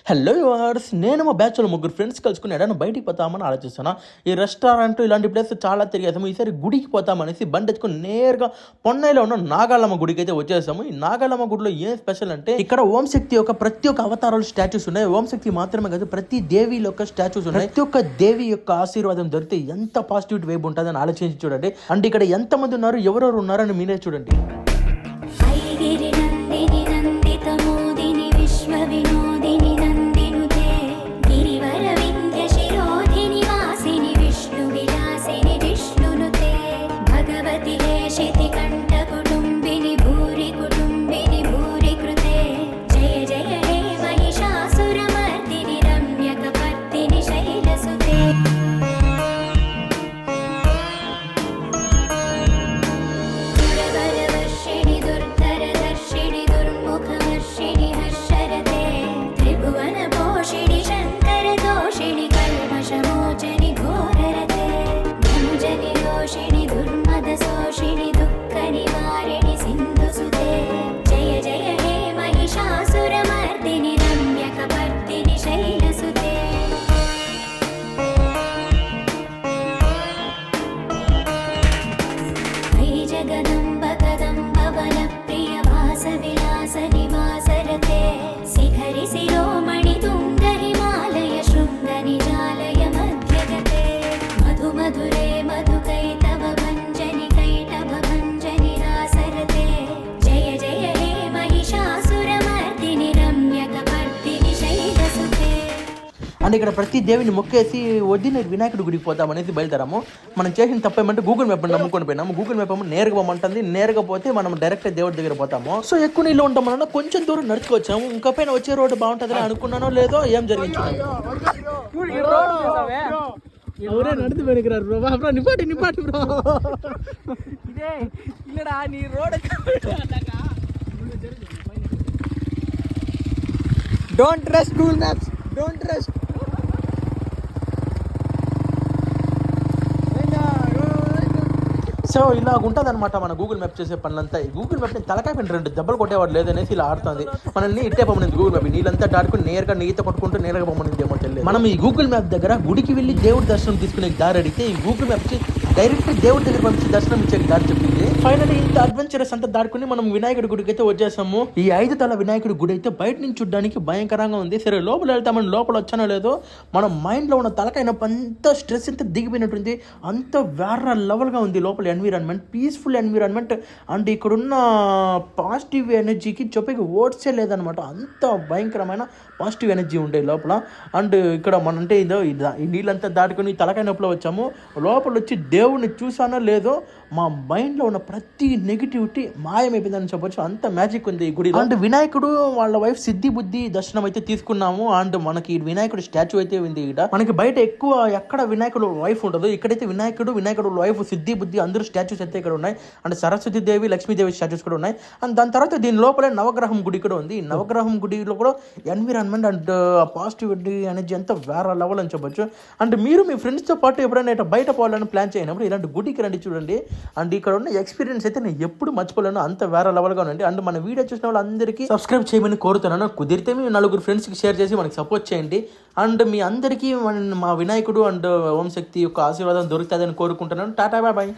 Hello yours, నేను మా బ్యాచ్లో ముగ్గురు ఫ్రెండ్స్ కలుసుకుని ఎడన్నా బయటికి పోతామని ఆలోచిస్తున్నా. ఈ రెస్టారెంట్ ఇలాంటి ప్లేస్ చాలా తిరిగేసాము. ఈసారి గుడికి పోతామనేసి బండి ఎత్తుకుని నేరుగా పొన్నైలో ఉన్న నాగాలమ్మ గుడికి అయితే వచ్చేసాము. ఈ నాగాలమ్మ గుడిలో ఏం స్పెషల్ అంటే ఇక్కడ ఓం శక్తి యొక్క ప్రతి ఒక్క అవతారాలు స్టాచ్యూస్ ఉన్నాయి. ఓం శక్తి మాత్రమే కాదు, ప్రతి దేవి యొక్క స్టాచ్యూస్ ఉన్నాయి. ప్రతి ఒక్క దేవి యొక్క ఆశీర్వాదం దొరికితే ఎంత పాజిటివ్ వైబ్ ఉంటుందని ఆలోచించి చూడండి. అంటే ఇక్కడ ఎంతమంది ఉన్నారు, ఎవరెవరు ఉన్నారని మీరే చూడండి. అండ్ ఇక్కడ ప్రతి దేవిని మొక్కేసి వదిన వినాయకుడి గుడికి పోతామనేసి బయలుదేరాము. మనం చేసిన తప్ప ఏమంటే గూగుల్ మ్యాప్ నమ్ముకొని పోయినాము. గూగుల్ మ్యాప్ ఏమో నేరుగా పోమంటుంది. నేరుగా పోతే మనం డైరెక్ట్ దేవుడి దగ్గర పోతాము. సో ఎక్కువ నీళ్ళు ఉంటాం మనం, కొంచెం దూరం నడుచుకొచ్చాము. ఇంకా పైన వచ్చే రోడ్డు బాగుంటుందని అనుకున్నానో లేదో ఏం జరిగింది. ఎవరే నడిచి వెనుకరారు బ్రో, నిపాటి బ్రో. ఇదే ఇల్లడా నీ road. Don't trust Google maps, don't trust. So ఇలా ఉంటుంది అనమాట మన గూగుల్ మ్యాప్ చేసే పనులంతా. ఈ గూగుల్ మ్యాప్ని తలకాయ పైన 2 దెబ్బలు కొట్టేవాడు లేదనేసి ఇలా ఆడుతుంది. మనల్ని ఇట్టే పొమ్మనింది గూగుల్ మ్యాప్. నీళ్ళంతా దాటుకుని నేరుగా నీత కొట్టుకుంటూ నేరుగా పొమ్మనింది ఏమో తెలియదు. మనం ఈ గూగుల్ మ్యాప్ దగ్గర గుడికి వెళ్ళి దేవుడి దర్శనం తీసుకునే దారి అడిగితే ఈ గూగుల్ మ్యాప్ డైరెక్ట్ దేవుడి దగ్గర పంపించి దర్శనం ఇచ్చే దారి చెప్పింది. ఫైనల్ ఇంత అడ్వెంచరస్ అంతా దాటుకుని మనం వినాయకుడి గుడికి అయితే వచ్చేసాము. ఈ 5 తల వినాయకుడి గుడి అయితే బయట నుంచి చూడడానికి భయంకరంగా ఉంది. సరే లోపల వెళ్తామని లోపల వచ్చానో లేదో మన మైండ్లో ఉన్న తలకైన అంత స్ట్రెస్ అంతా దిగిపోయినట్టుంది. అంత వేరే లెవెల్గా ఉంది లోపల ఎన్విరాన్మెంట్, పీస్ఫుల్ ఎన్విరాన్మెంట్. అండ్ ఇక్కడున్న పాజిటివ్ ఎనర్జీకి చెప్పేకి ఓట్సే లేదనమాట. అంత భయంకరమైన పాజిటివ్ ఎనర్జీ ఉండే లోపల. అండ్ ఇక్కడ మన అంటే ఇదో ఈ నీళ్ళంతా దాటుకుని తలకాయ నొప్పులో వచ్చాము. లోపల వచ్చి దేవుడిని చూసానో లేదో మా మైండ్లో ఉన్న ప్రతి నెగిటివిటీ మాయమైపోయిందని చెప్పొచ్చు. అంత మ్యాజిక్ ఉంది ఈ గుడి. అండ్ వినాయకుడు వాళ్ళ వైఫ్ సిద్ధి బుద్ధి దర్శనం అయితే తీసుకున్నాము. అండ్ మనకి వినాయకుడు స్టాచ్యూ అయితే ఉంది. ఇక్కడ మనకి బయట ఎక్కువ ఎక్కడ వినాయకుడు వైఫ్ ఉండదు, ఇక్కడైతే వినాయకుడు వైఫ్ సిద్ధి బుద్ధి అందరూ స్టాచ్యూస్ అయితే ఇక్కడ ఉన్నాయి. And Saraswati Devi, Lakshmidevi statues కూడా ఉన్నాయి. అండ్ దాని తర్వాత దీని లోపలే నవగ్రహం గుడి కూడా ఉంది. నవగ్రహం గుడిలో కూడా ఎన్విరాన్మెంట్ అండ్ పాజిటివిటీ ఎనర్జీ అంతా వేరే లెవెల్ అని చెప్పొచ్చు. అండ్ మీరు మీ ఫ్రెండ్స్తో పాటు ఎప్పుడైనా బయట పోవాలని ప్లాన్ చేయనప్పుడు ఇలాంటి గుడికి రండి, చూడండి. అండ్ ఇక్కడ ఉన్న ఎక్స్పీరియన్స్ అయితే నేను ఎప్పుడు మర్చిపోలేను. అంత వేరే లెవెల్గా ఉండండి. అండ్ మన వీడియో చూసిన వాళ్ళందరికీ సబ్స్క్రైబ్ చేయమని కోరుతున్నాను. కుదిరితే మీ 4 ఫ్రెండ్స్కి షేర్ చేసి మనకి సపోర్ట్ చేయండి. అండ్ మీ అందరికీ మా వినాయకుడు అండ్ ఓం శక్తి యొక్క ఆశీర్వాదం దొరుకుతుందని కోరుకుంటున్నాను. Tata, bye bye.